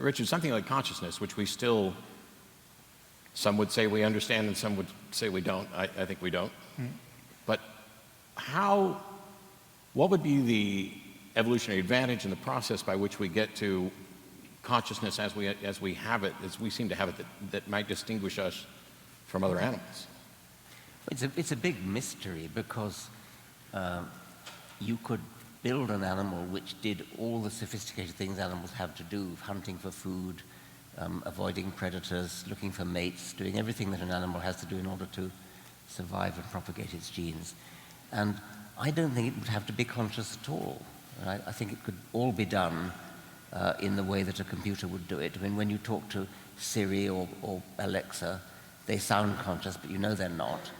Richard, something like consciousness, which we still, some would say we understand and some would say we don't. I think we don't. But what would be the evolutionary advantage in the process by which we get to consciousness as we have it, as we seem to have it, that might distinguish us from other animals? It's a big mystery, because you could build an animal which did all the sophisticated things animals have to do, hunting for food, avoiding predators, looking for mates, doing everything that an animal has to do in order to survive and propagate its genes. And I don't think it would have to be conscious at all. Right? I think it could all be done in the way that a computer would do it. I mean, when you talk to Siri or Alexa, they sound conscious, but you know they're not.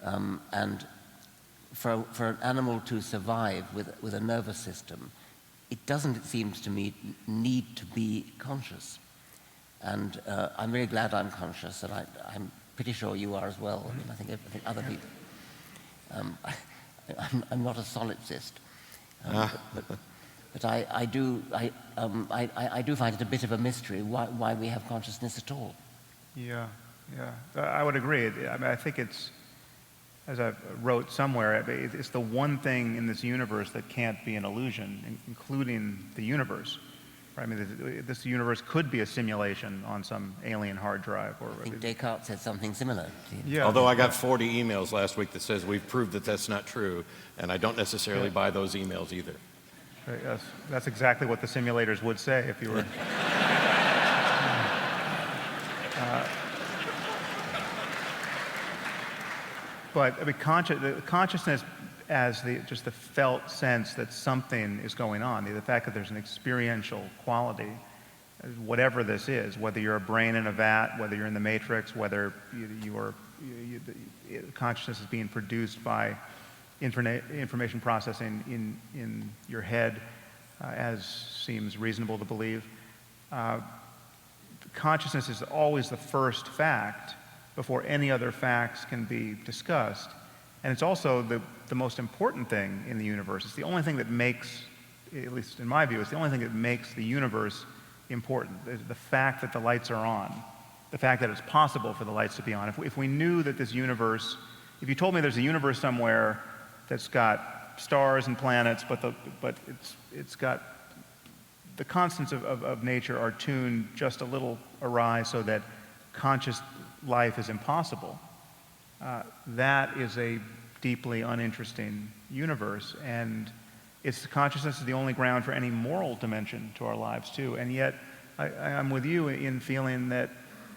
And for an animal to survive with a nervous system, it doesn't, it seems to me, need to be conscious. And I'm very glad I'm conscious, and I'm pretty sure you are as well. I mean, I think other people. I'm not a solipsist, but I do find it a bit of a mystery why we have consciousness at all. Yeah, I would agree. I mean, I think it's, as I wrote somewhere, it's the one thing in this universe that can't be an illusion, including the universe. I mean, this universe could be a simulation on some alien hard drive. I think Descartes said something similar. Yeah. Although I got 40 emails last week that says we've proved that that's not true, and I don't necessarily buy those emails either. Yes, that's exactly what the simulators would say if you were. But I mean, consciousness as just the felt sense that something is going on, the fact that there's an experiential quality, whatever this is, whether you're a brain in a vat, whether you're in the matrix, whether consciousness is being produced by information processing in your head, as seems reasonable to believe. Consciousness is always the first fact before any other facts can be discussed. And it's also the most important thing in the universe. It's the only thing that makes, at least in my view, it's the only thing that makes the universe important. The fact that the lights are on, the fact that it's possible for the lights to be on. If we knew that this universe, if you told me there's a universe somewhere that's got stars and planets, but it's got the constants of nature are tuned just a little awry so that conscious life is impossible, that is a deeply uninteresting universe, and consciousness is the only ground for any moral dimension to our lives too. And yet, I'm with you in feeling that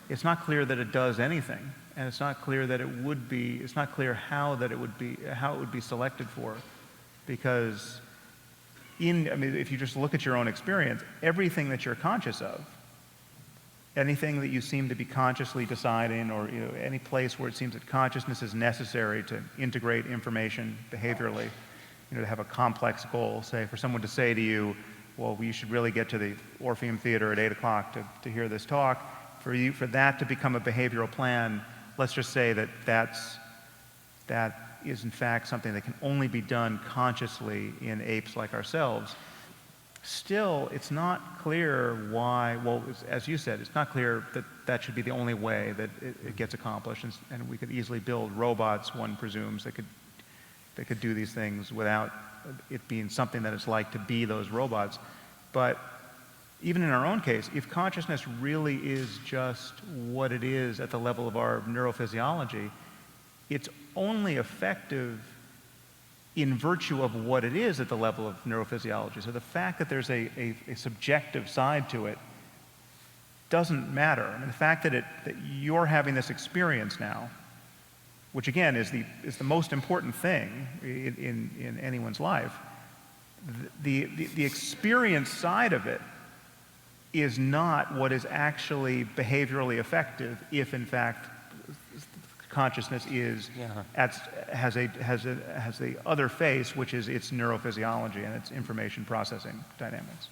it's not clear that it does anything, and it's not clear that it would be. It's not clear how it would be selected for, because I mean, if you just look at your own experience, everything that you're conscious of, anything that you seem to be consciously deciding, or any place where it seems that consciousness is necessary to integrate information behaviorally, to have a complex goal, say for someone to say to you, well, you should really get to the Orpheum Theater at 8 o'clock to hear this talk, for that to become a behavioral plan, let's just say that is in fact something that can only be done consciously in apes like ourselves. Still, it's not clear why, well, as you said, it's not clear that that should be the only way that it gets accomplished, and we could easily build robots, one presumes, that could do these things without it being something that it's like to be those robots. But even in our own case, if consciousness really is just what it is at the level of our neurophysiology, it's only effective in virtue of what it is at the level of neurophysiology. So the fact that there's a subjective side to it doesn't matter. I mean, the fact that you're having this experience now, which again is the most important thing in anyone's life, the experience side of it is not what is actually behaviorally effective if in fact consciousness has the other face, which is its neurophysiology and its information processing dynamics.